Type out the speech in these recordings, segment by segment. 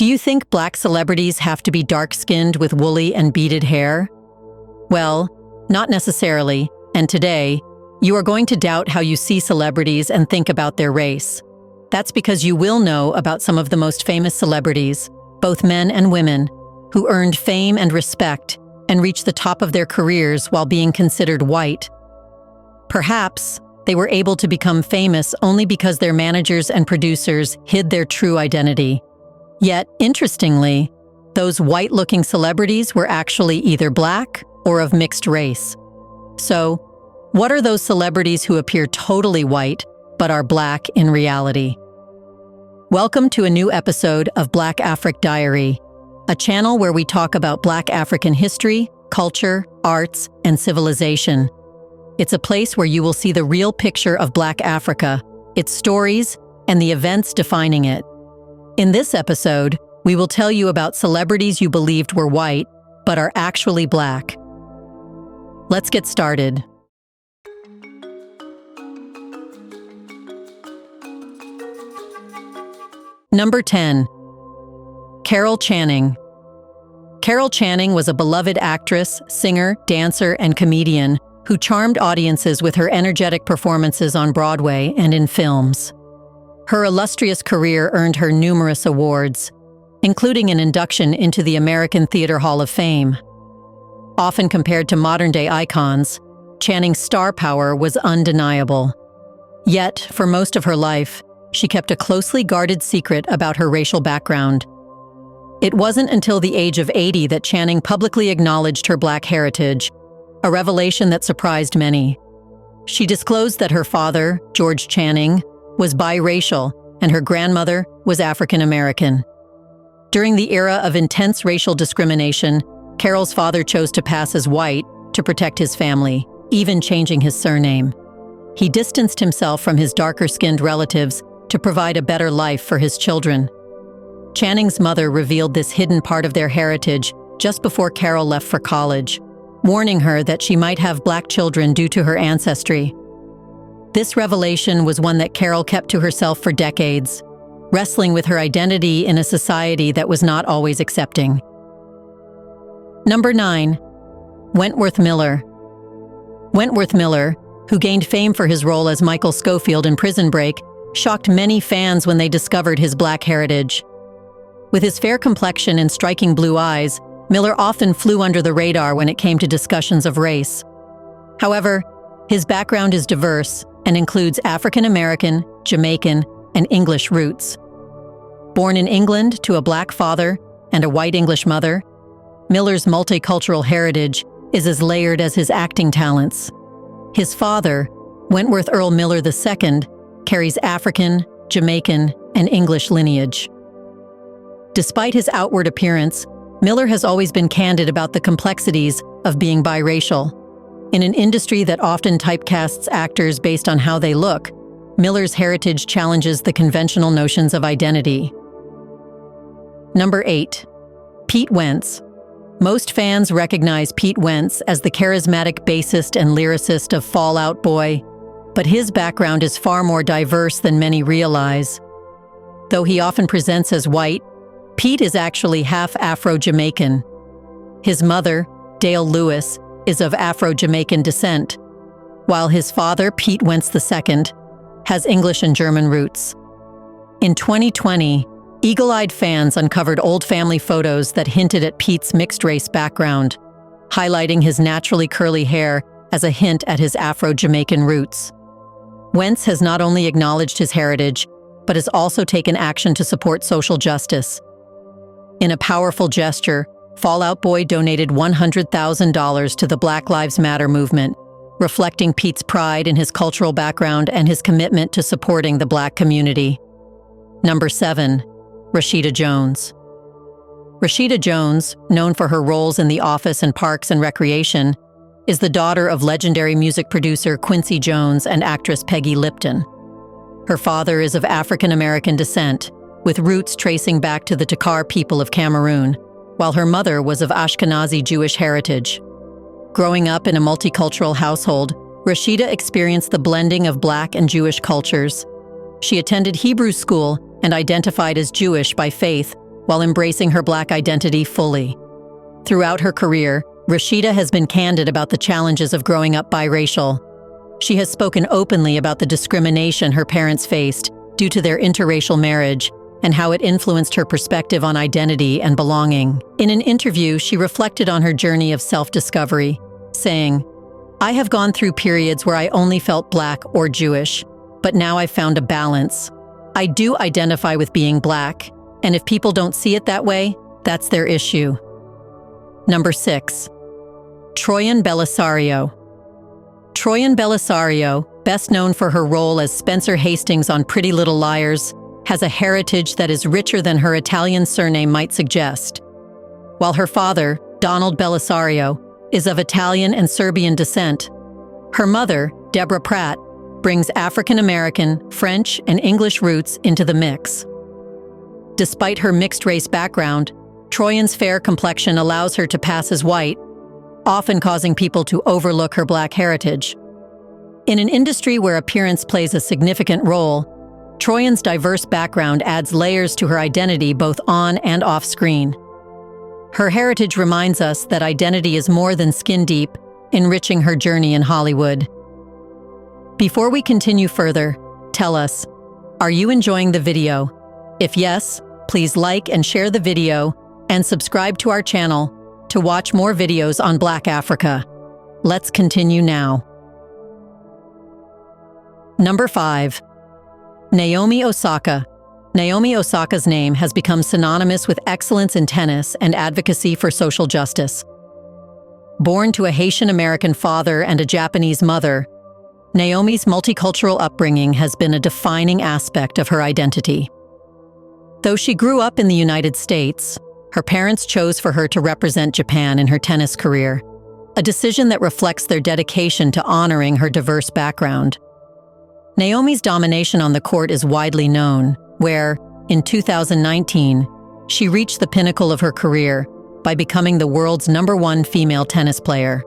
Do you think black celebrities have to be dark-skinned with woolly and beaded hair? Well, not necessarily, and today, you are going to doubt how you see celebrities and think about their race. That's because you will know about some of the most famous celebrities, both men and women, who earned fame and respect and reached the top of their careers while being considered white. Perhaps they were able to become famous only because their managers and producers hid their true identity. Yet, interestingly, those white-looking celebrities were actually either black or of mixed race. So, what are those celebrities who appear totally white but are black in reality? Welcome to a new episode of Black Afric Diary, a channel where we talk about Black African history, culture, arts, and civilization. It's a place where you will see the real picture of Black Africa, its stories, and the events defining it. In this episode, we will tell you about celebrities you believed were white, but are actually black. Let's get started. Number 10. Carol Channing. Carol Channing was a beloved actress, singer, dancer, and comedian who charmed audiences with her energetic performances on Broadway and in films. Her illustrious career earned her numerous awards, including an induction into the American Theatre Hall of Fame. Often compared to modern-day icons, Channing's star power was undeniable. Yet, for most of her life, she kept a closely guarded secret about her racial background. It wasn't until the age of 80 that Channing publicly acknowledged her black heritage, a revelation that surprised many. She disclosed that her father, George Channing, was biracial and her grandmother was African American. During the era of intense racial discrimination, Carol's father chose to pass as white to protect his family, even changing his surname. He distanced himself from his darker-skinned relatives to provide a better life for his children. Channing's mother revealed this hidden part of their heritage just before Carol left for college, warning her that she might have black children due to her ancestry. This revelation was one that Carol kept to herself for decades, wrestling with her identity in a society that was not always accepting. Number 9. Wentworth Miller. Wentworth Miller, who gained fame for his role as Michael Scofield in Prison Break, shocked many fans when they discovered his black heritage. With his fair complexion and striking blue eyes, Miller often flew under the radar when it came to discussions of race. However, his background is diverse and includes African American, Jamaican, and English roots. Born in England to a black father and a white English mother, Miller's multicultural heritage is as layered as his acting talents. His father, Wentworth Earl Miller II, carries African, Jamaican, and English lineage. Despite his outward appearance, Miller has always been candid about the complexities of being biracial. In an industry that often typecasts actors based on how they look, Miller's heritage challenges the conventional notions of identity. Number 8. Pete Wentz. Most fans recognize Pete Wentz as the charismatic bassist and lyricist of Fall Out Boy, but his background is far more diverse than many realize. Though he often presents as white, Pete is actually half Afro-Jamaican. His mother, Dale Lewis, is of Afro-Jamaican descent, while his father, Pete Wentz II, has English and German roots. In 2020, eagle-eyed fans uncovered old family photos that hinted at Pete's mixed-race background, highlighting his naturally curly hair as a hint at his Afro-Jamaican roots. Wentz has not only acknowledged his heritage, but has also taken action to support social justice. In a powerful gesture, Fall Out Boy donated $100,000 to the Black Lives Matter movement, reflecting Pete's pride in his cultural background and his commitment to supporting the Black community. Number 7. Rashida Jones. Rashida Jones, known for her roles in The Office and Parks and Recreation, is the daughter of legendary music producer Quincy Jones and actress Peggy Lipton. Her father is of African American descent, with roots tracing back to the Dakar people of Cameroon, while her mother was of Ashkenazi Jewish heritage. Growing up in a multicultural household, Rashida experienced the blending of Black and Jewish cultures. She attended Hebrew school and identified as Jewish by faith, while embracing her Black identity fully. Throughout her career, Rashida has been candid about the challenges of growing up biracial. She has spoken openly about the discrimination her parents faced due to their interracial marriage and how it influenced her perspective on identity and belonging. In an interview, she reflected on her journey of self-discovery, saying, "I have gone through periods where I only felt Black or Jewish, but now I've found a balance. I do identify with being Black, and if people don't see it that way, that's their issue." Number 6. Troyan Bellisario. Troyan Bellisario, best known for her role as Spencer Hastings on Pretty Little Liars, has a heritage that is richer than her Italian surname might suggest. While her father, Donald Bellisario, is of Italian and Serbian descent, her mother, Deborah Pratt, brings African American, French, and English roots into the mix. Despite her mixed-race background, Troyan's fair complexion allows her to pass as white, often causing people to overlook her Black heritage. In an industry where appearance plays a significant role, Troyan's diverse background adds layers to her identity both on and off screen. Her heritage reminds us that identity is more than skin deep, enriching her journey in Hollywood. Before we continue further, tell us, are you enjoying the video? If yes, please like and share the video and subscribe to our channel to watch more videos on Black Africa. Let's continue now. Number 5. Naomi Osaka. Naomi Osaka's name has become synonymous with excellence in tennis and advocacy for social justice. Born to a Haitian-American father and a Japanese mother, Naomi's multicultural upbringing has been a defining aspect of her identity. Though she grew up in the United States, her parents chose for her to represent Japan in her tennis career, a decision that reflects their dedication to honoring her diverse background. Naomi's domination on the court is widely known, where, in 2019, she reached the pinnacle of her career by becoming the world's #1 female tennis player.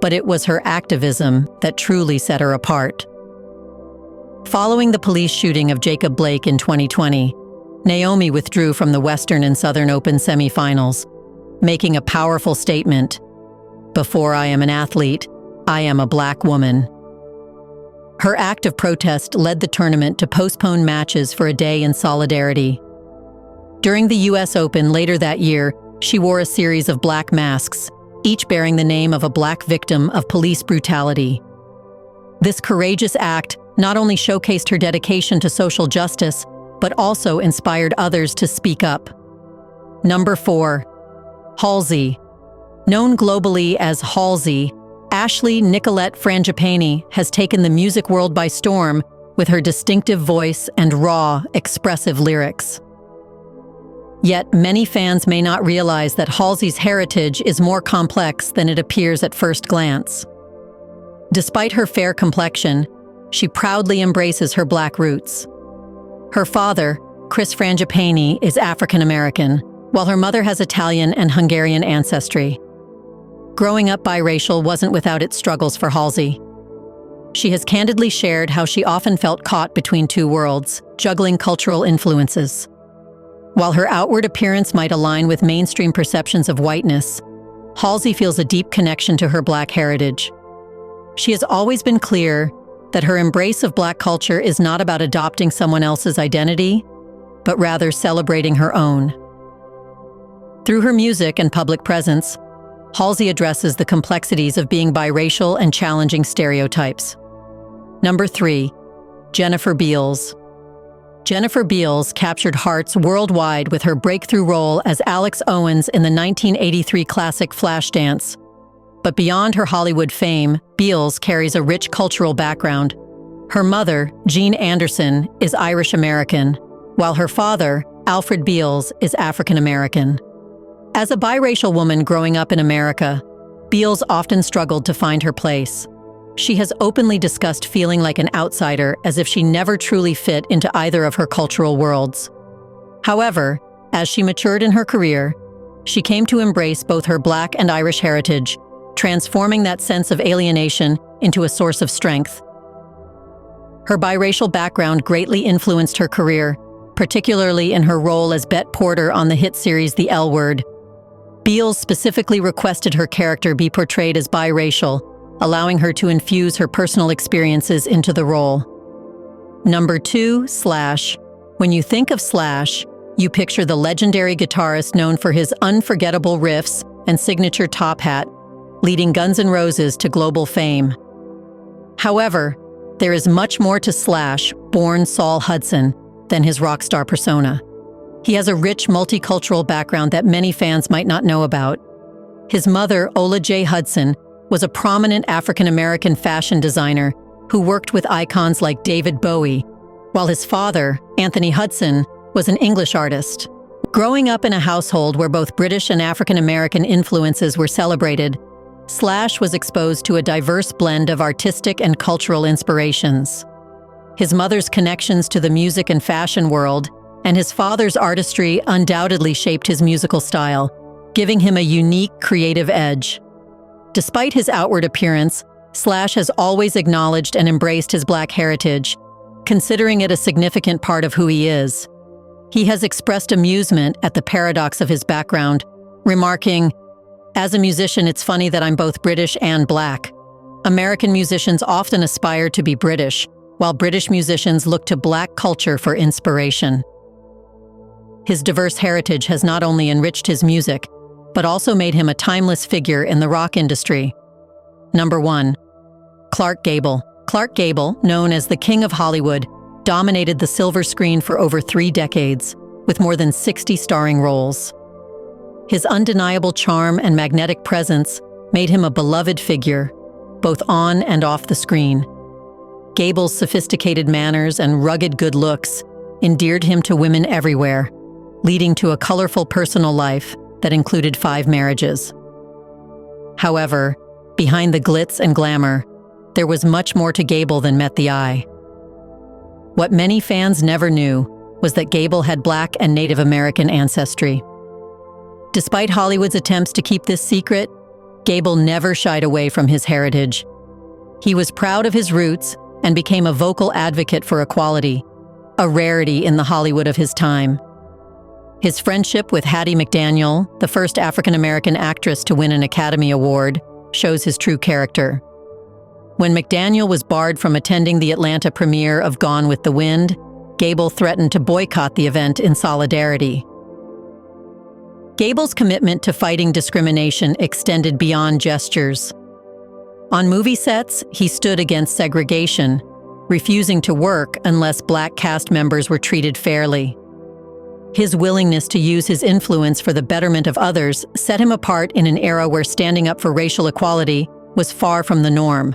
But it was her activism that truly set her apart. Following the police shooting of Jacob Blake in 2020, Naomi withdrew from the Western and Southern Open semifinals, making a powerful statement: "Before I am an athlete, I am a Black woman." Her act of protest led the tournament to postpone matches for a day in solidarity. During the U.S. Open later that year, she wore a series of black masks, each bearing the name of a Black victim of police brutality. This courageous act not only showcased her dedication to social justice, but also inspired others to speak up. Number 4. Halsey. Known globally as Halsey, Ashley Nicolette Frangipane has taken the music world by storm with her distinctive voice and raw, expressive lyrics. Yet many fans may not realize that Halsey's heritage is more complex than it appears at first glance. Despite her fair complexion, she proudly embraces her Black roots. Her father, Chris Frangipane, is African American, while her mother has Italian and Hungarian ancestry. Growing up biracial wasn't without its struggles for Halsey. She has candidly shared how she often felt caught between two worlds, juggling cultural influences. While her outward appearance might align with mainstream perceptions of whiteness, Halsey feels a deep connection to her Black heritage. She has always been clear that her embrace of Black culture is not about adopting someone else's identity, but rather celebrating her own. Through her music and public presence, Halsey addresses the complexities of being biracial and challenging stereotypes. Number 3. Jennifer Beals. Jennifer Beals captured hearts worldwide with her breakthrough role as Alex Owens in the 1983 classic Flashdance. But beyond her Hollywood fame, Beals carries a rich cultural background. Her mother, Jean Anderson, is Irish American, while her father, Alfred Beals, is African American. As a biracial woman growing up in America, Beals often struggled to find her place. She has openly discussed feeling like an outsider, as if she never truly fit into either of her cultural worlds. However, as she matured in her career, she came to embrace both her Black and Irish heritage, transforming that sense of alienation into a source of strength. Her biracial background greatly influenced her career, particularly in her role as Bet Porter on the hit series The L Word. Beals specifically requested her character be portrayed as biracial, allowing her to infuse her personal experiences into the role. Number 2, Slash. When you think of Slash, you picture the legendary guitarist known for his unforgettable riffs and signature top hat, leading Guns N' Roses to global fame. However, there is much more to Slash, born Saul Hudson, than his rock star persona. He has a rich multicultural background that many fans might not know about. His mother, Ola J. Hudson, was a prominent African-American fashion designer who worked with icons like David Bowie, while his father, Anthony Hudson, was an English artist. Growing up in a household where both British and African-American influences were celebrated, Slash was exposed to a diverse blend of artistic and cultural inspirations. His mother's connections to the music and fashion world and his father's artistry undoubtedly shaped his musical style, giving him a unique creative edge. Despite his outward appearance, Slash has always acknowledged and embraced his Black heritage, considering it a significant part of who he is. He has expressed amusement at the paradox of his background, remarking, "As a musician, it's funny that I'm both British and Black. American musicians often aspire to be British, while British musicians look to Black culture for inspiration." His diverse heritage has not only enriched his music, but also made him a timeless figure in the rock industry. Number 1. Clark Gable. Clark Gable, known as the King of Hollywood, dominated the silver screen for over 3 decades, with more than 60 starring roles. His undeniable charm and magnetic presence made him a beloved figure, both on and off the screen. Gable's sophisticated manners and rugged good looks endeared him to women everywhere, leading to a colorful personal life that included 5 marriages. However, behind the glitz and glamour, there was much more to Gable than met the eye. What many fans never knew was that Gable had Black and Native American ancestry. Despite Hollywood's attempts to keep this secret, Gable never shied away from his heritage. He was proud of his roots and became a vocal advocate for equality, a rarity in the Hollywood of his time. His friendship with Hattie McDaniel, the first African-American actress to win an Academy Award, shows his true character. When McDaniel was barred from attending the Atlanta premiere of Gone with the Wind, Gable threatened to boycott the event in solidarity. Gable's commitment to fighting discrimination extended beyond gestures. On movie sets, he stood against segregation, refusing to work unless Black cast members were treated fairly. His willingness to use his influence for the betterment of others set him apart in an era where standing up for racial equality was far from the norm.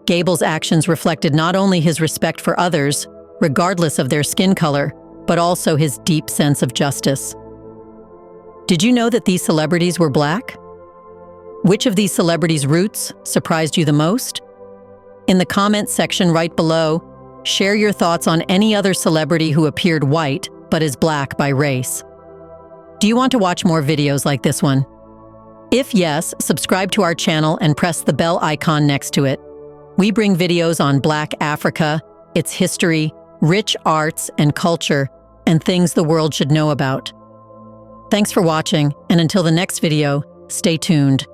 Gable's actions reflected not only his respect for others, regardless of their skin color, but also his deep sense of justice. Did you know that these celebrities were Black? Which of these celebrities' roots surprised you the most? In the comments section right below, share your thoughts on any other celebrity who appeared white but is Black by race. Do you want to watch more videos like this one? If yes, subscribe to our channel and press the bell icon next to it. We bring videos on Black Africa, its history, rich arts and culture, and things the world should know about. Thanks for watching, and until the next video, stay tuned.